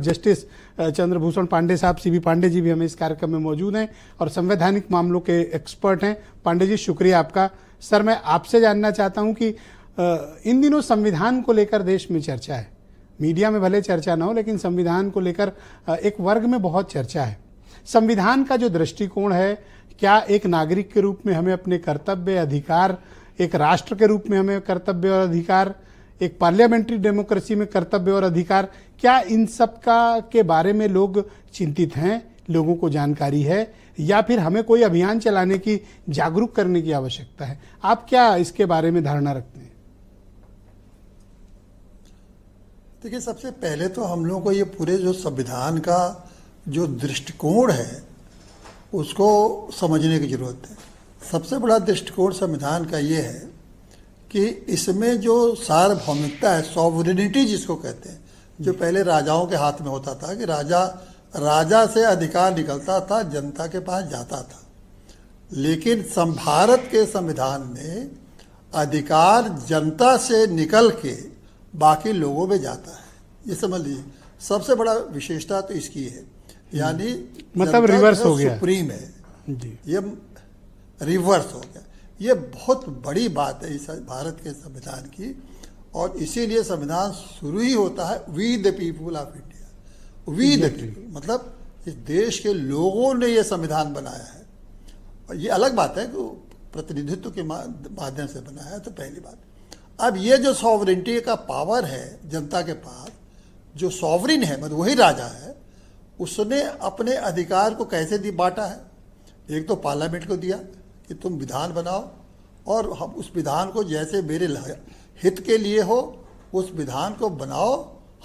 Justice Chandrabhushan Pandey साहब, CB Pandey ji भी हमें इस कार्यक्रम में मौजूद हैं और संवैधानिक मामलों के एक्सपर्ट हैं। पांडे जी, शुक्रिया आपका। सर, मैं आपसे जानना चाहता हूं कि इन दिनों संविधान को लेकर देश में चर्चा है, मीडिया में भले चर्चा ना हो लेकिन संविधान को लेकर एक वर्ग में बहुत चर्चा है। संविधान का जो दृष्टिकोण है, क्या एक नागरिक के रूप में हमें अपने कर्तव्य अधिकार, एक राष्ट्र के रूप में हमें कर्तव्य और अधिकार, एक पार्लियामेंट्री डेमोक्रेसी में कर्तव्य और अधिकार, क्या इन सब का के बारे में लोग चिंतित हैं, लोगों को जानकारी है, या फिर हमें कोई अभियान चलाने की, जागरूक करने की आवश्यकता है? आप क्या इसके बारे में धारणा रखते हैं? देखिए, सबसे पहले तो हम लोगों को ये पूरे जो संविधान का जो दृष्टिकोण है उसको समझने की जरूरत है। सबसे बड़ा दृष्टिकोण संविधान का ये है कि इसमें जो सार्वभौमिकता है, सॉवरेनिटी जिसको कहते हैं, जो पहले राजाओं के हाथ में होता था कि राजा से अधिकार निकलता था, जनता के पास जाता था, लेकिन भारत के संविधान में अधिकार जनता से निकल के बाकी लोगों में जाता है। ये समझ लीजिए, सबसे बड़ा विशेषता तो इसकी है, यानी मतलब रिवर्स हो गया, सुप्रीम है जी, ये रिवर्स हो गया। ये बहुत बड़ी बात है इस भारत के संविधान की, और इसीलिए संविधान शुरू ही होता है we the people of India. We the people मतलब इस देश के लोगों ने ये संविधान बनाया है। और ये अलग बात है कि प्रतिनिधित्व के माध्यम से बनाया है, तो पहली बात। अब ये जो सॉवरेनिटी का पावर है जनता के पास, जो सॉवरिन है मतलब वही राजा है, उसने अपने अधिकार को कैसे बांटा है? एक तो पार्लियामेंट को दिया कि तुम विधान बनाओ और हम उस विधान को जैसे मेरे हित के लिए हो उस विधान को बनाओ,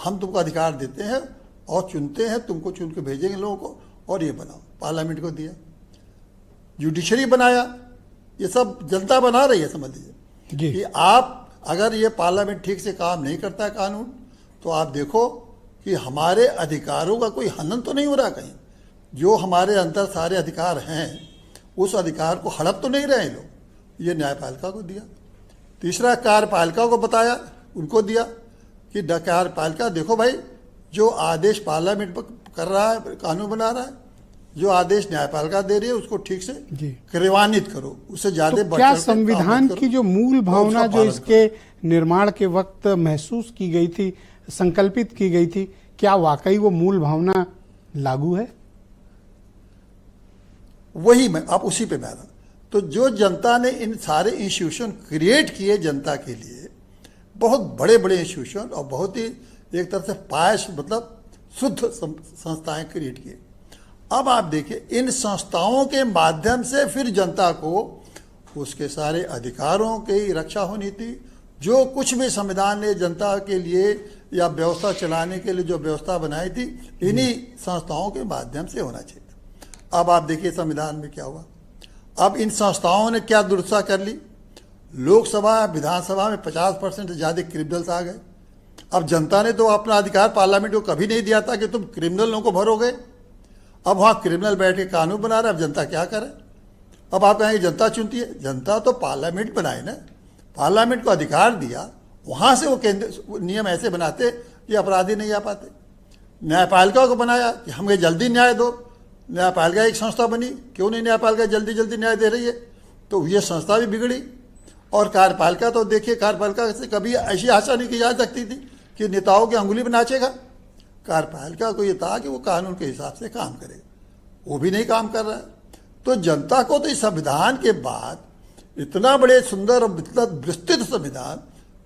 हम तुमको अधिकार देते हैं और चुनते हैं, तुमको चुन के भेजेंगे लोगों को, और ये बनाओ। पार्लियामेंट को दिया। जुडिशरी बनाया, ये सब जनता बना रही है, समझ लीजिए कि आप अगर ये पार्लियामेंट ठीक से काम नहीं करता है कानून, तो आप देखो कि हमारे अधिकारों का कोई हनन तो नहीं हो रहा कहीं। जो हमारे अंदर सारे अधिकार हैं उस अधिकार को हड़प तो नहीं रहे लोग। ये न्यायपालिका को दिया। तीसरा, कार्यपालिका को बताया, उनको दिया कि कार्यपालिका देखो भाई, जो आदेश पार्लियामेंट कर रहा है, कानून बना रहा है, जो आदेश न्यायपालिका दे रही है उसको ठीक से क्रियान्वित करो, उससे ज्यादा तो क्या संविधान की जो मूल भावना जो इसके निर्माण के वक्त महसूस की गई थी, संकल्पित की गई थी, क्या वाकई वो मूल भावना लागू है? वही मैं आप उसी पे मैं रहा। तो जो जनता ने इन सारे इंस्टीट्यूशन क्रिएट किए जनता के लिए, बहुत बड़े बड़े इंस्टीट्यूशन और बहुत ही एक तरह से पायस मतलब शुद्ध संस्थाएं क्रिएट किए। अब आप देखिए, इन संस्थाओं के माध्यम से फिर जनता को उसके सारे अधिकारों की रक्षा होनी थी। जो कुछ भी संविधान ने जनता के लिए या व्यवस्था चलाने के लिए जो व्यवस्था बनाई थी, इन्हीं संस्थाओं के माध्यम से होना चाहिए। अब आप देखिए संविधान में क्या हुआ। अब इन संस्थाओं ने क्या दुरुस्ता कर ली। लोकसभा विधानसभा में 50% से ज़्यादा क्रिमिनल्स आ गए। अब जनता ने तो अपना अधिकार पार्लियामेंट को कभी नहीं दिया था कि तुम क्रिमिनलों को भरोगे। अब वहाँ क्रिमिनल बैठ के कानून बना रहे। अब जनता क्या करे? अब आप कहेंगे जनता चुनती है। जनता तो पार्लियामेंट बनाए ना, पार्लियामेंट को अधिकार दिया, वहाँ से वो केंद्र नियम ऐसे बनाते कि अपराधी नहीं आ पाते। न्यायपालिका को बनाया कि हमें जल्दी न्याय दो। न्यायपालिका एक संस्था बनी, क्यों नहीं न्यायपालिका जल्दी जल्दी न्याय दे रही है? तो ये संस्था भी बिगड़ी। और कार्यपालिका तो देखिए, कार्यपालिका से कभी ऐसी आशा नहीं की जा सकती थी कि नेताओं की अंगुली पर नाचेगा। कार्यपालिका को ये था कि वो कानून के हिसाब से काम करे, वो भी नहीं काम कर रहा है। तो जनता को तो इस संविधान के बाद इतना बड़े सुंदर और विस्तृत संविधान,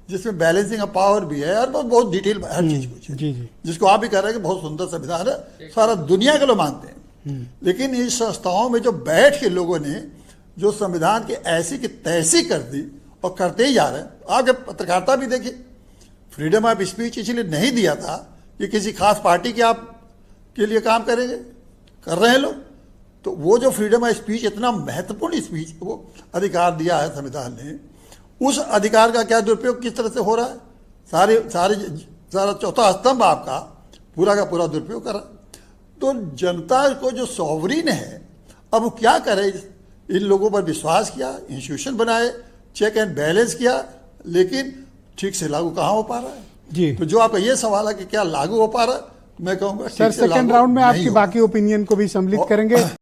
जिसमें बैलेंसिंग ऑफ पावर भी है और बहुत डिटेल हर चीज कुछ है, जिसको आप भी कह रहे हैं कि बहुत सुंदर संविधान है, सारा दुनिया के लोग मानते हैं। लेकिन इन संस्थाओं में जो बैठ के लोगों ने जो संविधान की ऐसी की तैसी कर दी और करते ही जा रहे हैं। आप जब पत्रकारिता भी देखिए, फ्रीडम ऑफ स्पीच इसलिए नहीं दिया था कि किसी खास पार्टी के आप के लिए काम करेंगे, कर रहे हैं लोग। तो वो जो फ्रीडम ऑफ स्पीच, इतना महत्वपूर्ण स्पीच वो अधिकार दिया है संविधान ने, उस अधिकार का क्या दुरुपयोग किस तरह से हो रहा है? सारा चौथा स्तंभ आपका पूरा का पूरा दुरुपयोग कर रहा है। तो जनता को जो सॉवरिन है, अब वो क्या करे? इन लोगों पर विश्वास किया, इंस्टीट्यूशन बनाए, चेक एंड बैलेंस किया, लेकिन ठीक से लागू कहाँ हो पा रहा है? जी। तो जो आपका ये सवाल है कि क्या लागू हो पा रहा है, मैं कहूँगा सर ठीक से सेकंड लागू राउंड में नहीं आपकी होगा। बाकी ओपिनियन को भी सम्मिलित करेंगे।